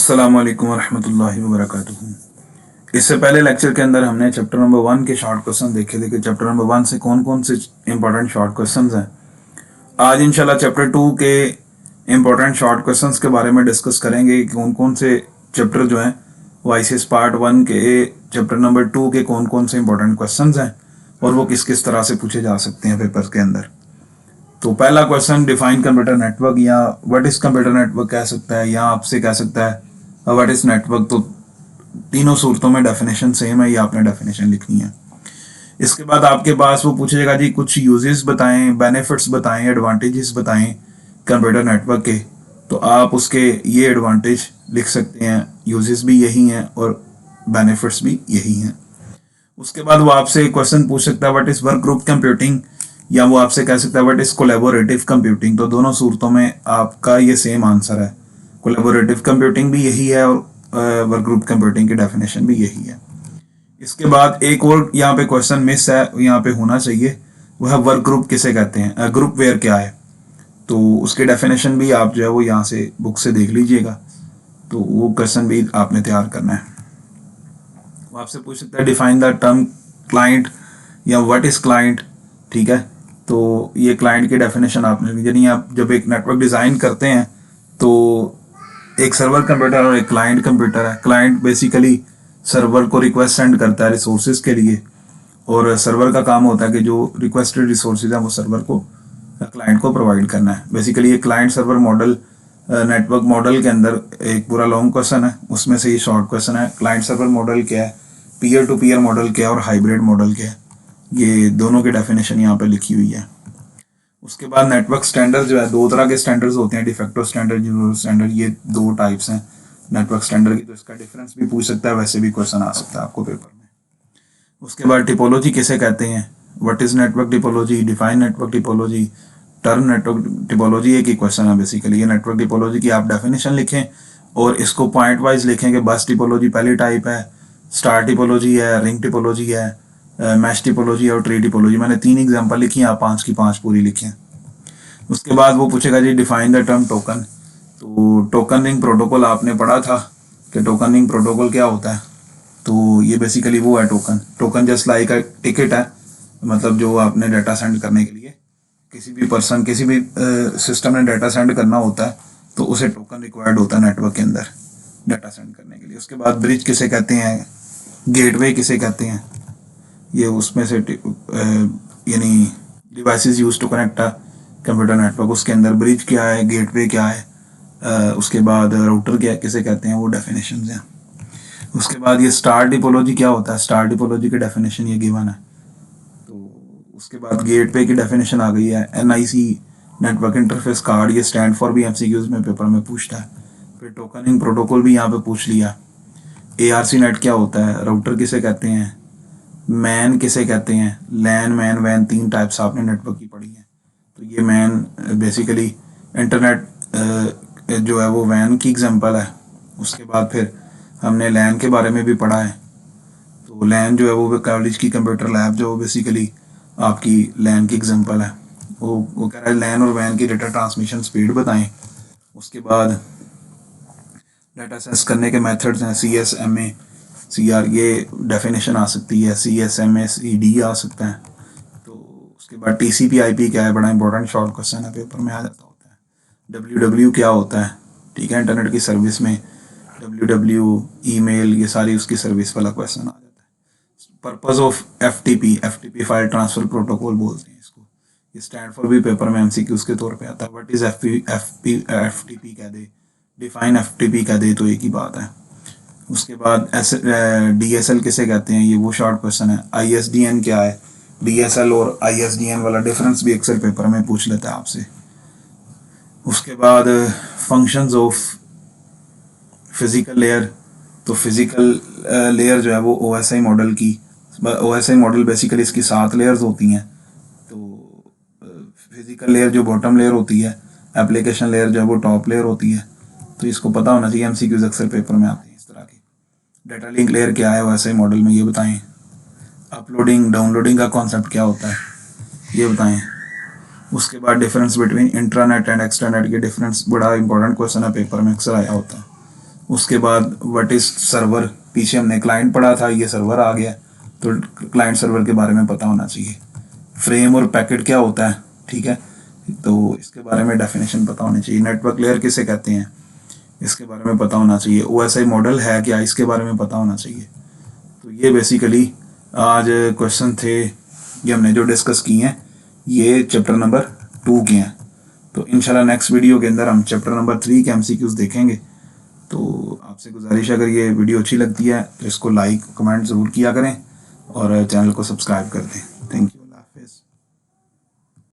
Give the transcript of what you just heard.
अस्सलाम वालेकुम वरहमतुल्लाहि वबरकातुहू। इससे पहले लेक्चर के अंदर हमने चैप्टर नंबर 1 के शॉर्ट क्वेश्चन देखे थे कि चैप्टर नंबर 1 से कौन कौन से इंपॉर्टेंट शॉर्ट क्वेश्चंस हैं। आज इंशाल्लाह चैप्टर 2 के इंपॉर्टेंट शॉर्ट क्वेश्चंस के बारे में डिस्कस करेंगे कि कौन कौन से चैप्टर जो हैं वाइसिस पार्ट 1 के चैप्टर नंबर 2 के कौन कौन से इंपॉर्टेंट क्वेश्चंस हैं और वो किस किस तरह से पूछे जा सकते हैं पेपर के अंदर। तो पहला क्वेश्चन डिफाइन कंप्यूटर नेटवर्क या व्हाट इज कंप्यूटर नेटवर्क कह सकता है या आपसे कह सकता है व्हाट इज नेटवर्क। तो तीनों सूरतों में डेफिनेशन सेम है, ये आपने डेफिनेशन लिखनी है। इसके बाद आपके पास वो पूछेगा जी कुछ यूजेस बताएं, बेनिफिट्स बताएं, एडवांटेजेस बताएं कंप्यूटर नेटवर्क के। तो आप उसके ये एडवांटेज लिख सकते हैं, यूजेस भी यही हैं और बेनिफिट्स भी यही हैं। उसके बाद वो आपसे क्वेश्चन पूछ सकता है what is work group computing या वो आपसे कह सकता है व्हाट इज कोलैबोरेटिव कंप्यूटिंग। तो दोनों सूरतों में आपका ये सेम आंसर है, कोलैबोरेटिव कंप्यूटिंग भी यही है और वर्क ग्रुप कंप्यूटिंग की डेफिनेशन भी यही है। इसके बाद एक और यहाँ पे क्वेश्चन मिस है, यहाँ पे होना चाहिए, वो है वर्क ग्रुप किसे कहते हैं, ग्रुप वेयर क्या है। तो उसकी डेफिनेशन भी आप जो है वो यहाँ से बुक से देख लीजिएगा, तो वो क्वेश्चन भी आपने तैयार करना है। वो आपसे पूछ सकता है डिफाइन द टर्म क्लाइंट या व्हाट इज क्लाइंट। ठीक है, तो ये क्लाइंट की डेफिनेशन आपने, यानी आप जब एक नेटवर्क डिज़ाइन करते हैं तो एक सर्वर कंप्यूटर और एक क्लाइंट कंप्यूटर है। क्लाइंट बेसिकली सर्वर को रिक्वेस्ट सेंड करता है रिसोर्सेज के लिए और सर्वर का काम होता है कि जो रिक्वेस्टेड रिसोर्सेज हैं वो सर्वर को क्लाइंट को प्रोवाइड करना है। बेसिकली ये client server model network model के अंदर एक पूरा लॉन्ग क्वेश्चन है, उसमें से ये शॉर्ट क्वेश्चन है। क्लाइंट सर्वर मॉडल क्या है, पीयर टू पीयर मॉडल क्या है और हाइब्रिड मॉडल क्या है, ये दोनों की डेफिनेशन यहाँ पे लिखी हुई है। उसके बाद नेटवर्क स्टैंडर्ड जो है, दो तरह के स्टैंडर्ड्स होते हैं, डिफेक्टो स्टैंडर्ड, यूनिवर्सल स्टैंडर्ड, ये दो टाइप्स हैं नेटवर्क स्टैंडर्ड की। तो इसका डिफरेंस भी पूछ सकता है, वैसे भी क्वेश्चन आ सकता है आपको पेपर में। उसके बाद टिपोलॉजी किसे कहते हैं, what is network typology, define network typology, term network typology, एक ही क्वेश्चन है बेसिकली। ये नेटवर्क टिपोलॉजी की आप डेफिनेशन लिखें और इसको पॉइंट वाइज लिखें कि बस टिपोलॉजी पहली टाइप है, स्टार टिपोलॉजी है, रिंग टिपोलॉजी है, मैश टिपोलॉजी और ट्री टिपोलॉजी। मैंने 3 एग्जांपल लिखी हैं, आप 5 की 5 पूरी लिखें। उसके बाद वो पूछेगा जी डिफाइन द टर्म टोकन। तो टोकन रिंग प्रोटोकॉल आपने पढ़ा था कि टोकन रिंग प्रोटोकॉल क्या होता है। तो ये बेसिकली वो है token just like a ticket है, मतलब जो आपने डाटा सेंड करने के लिए किसी भी पर्सन, किसी भी सिस्टम ने डाटा सेंड करना होता है तो उसे टोकन रिक्वायर्ड होता है नेटवर्क के अंदर डाटा सेंड करने के लिए। उसके बाद ब्रिज किसे कहते हैं, गेटवे किसे कहते हैं, ये उसमें से यानी devices use to connect a computer network, उसके अंदर ब्रिज क्या है, गेटवे क्या है, उसके बाद राउटर क्या किसे कहते हैं, वो डेफिनेशंस हैं। उसके बाद ये स्टार टिपोलॉजी क्या होता है, स्टार टिपोलॉजी की डेफिनेशन ये गिवन है। तो उसके बाद गेटवे की डेफिनेशन आ गई है, NIC नेटवर्क इंटरफेस कार्ड, ये स्टैंड फॉर भी MCQs में पेपर में पूछता है। फिर टोकनिंग प्रोटोकॉल भी यहाँ पे पूछ लिया। ARC नेट क्या होता है, राउटर किसे कहते हैं, मैन किसे कहते हैं, लैन मैन वैन, 3 टाइप्स आपने नेटवर्क की पढ़ी है। तो ये मैन बेसिकली इंटरनेट जो है वो वैन की एग्जांपल है। उसके बाद फिर हमने लैन के बारे में भी पढ़ा है। तो लैन जो है वो कॉलेज की कंप्यूटर लैब जो बेसिकली आपकी लैन की एग्जांपल है। वो कह रहा है लैन और वैन की डेटा ट्रांसमिशन स्पीड बताएं। उसके बाद डाटा सेंस करने के मेथड्स हैं, CSMA CR, ये डेफिनेशन आ सकती है, CSMA CD आ सकता है। तो उसके बाद TCP/IP क्या है, बड़ा इंपॉर्टेंट शॉर्ट क्वेश्चन है, पेपर में आ जाता होता है। WW क्या होता है, ठीक है, इंटरनेट की सर्विस में WW ईमेल, ये सारी उसकी सर्विस वाला क्वेश्चन आ जाता है। Purpose of FTP file transfer protocol बोलते हैं इसको, ये स्टैंड फॉर भी पेपर में MCQs के तौर पे आता है। व्हाट इज FTP कह दे, डिफाइन FTP कह दे, तो एक ही बात है। उसके बाद DSL किसे कहते हैं, ये वो शॉर्ट क्वेश्चन है। ISDN क्या है, DSL और ISDN वाला डिफरेंस भी अक्सर पेपर में पूछ लेता है आपसे। उसके बाद फंक्शंस ऑफ फिजिकल लेयर, तो फिजिकल लेयर जो है वो OSI मॉडल की, OSI मॉडल बेसिकली इसकी 7 लेयर्स होती हैं। तो फिजिकल लेयर जो बॉटम लेयर होती है, एप्लीकेशन लेयर जो है वो टॉप लेयर होती है। तो इसको पता होना चाहिए, MCQs अक्सर पेपर में आते हैं इस तरह की। डाटा लिंक लेयर क्या है OSI मॉडल में, ये बताएं। अपलोडिंग डाउनलोडिंग का कॉन्सेप्ट क्या होता है, ये बताएं। उसके बाद डिफरेंस बिटवीन इंट्रानेट एंड एक्सट्रानेट, के डिफरेंस बड़ा इंपॉर्टेंट क्वेश्चन है, पेपर में अक्सर आया होता है। उसके बाद व्हाट इज सर्वर, पीछे हमने क्लाइंट पढ़ा था, ये सर्वर आ गया, तो क्लाइंट सर्वर के बारे में पता होना चाहिए। फ्रेम और पैकेट क्या होता है, ठीक है, तो इसके बारे में डेफिनेशन पता होनी चाहिए। नेटवर्क लेयर किसे कहते हैं, इसके बारे में पता होना चाहिए। OSI मॉडल है क्या, इसके बारे में पता होना चाहिए। तो ये बेसिकली आज क्वेश्चन थे, ये हमने जो डिस्कस किए हैं, ये चैप्टर नंबर 2 के हैं। तो इंशाल्लाह नेक्स्ट वीडियो के अंदर हम चैप्टर नंबर 3 के MCQs देखेंगे। तो आपसे गुजारिश है, अगर ये वीडियो अच्छी लगती है तो इसको लाइक कमेंट ज़रूर किया करें और चैनल को सब्सक्राइब कर दें। Thank you.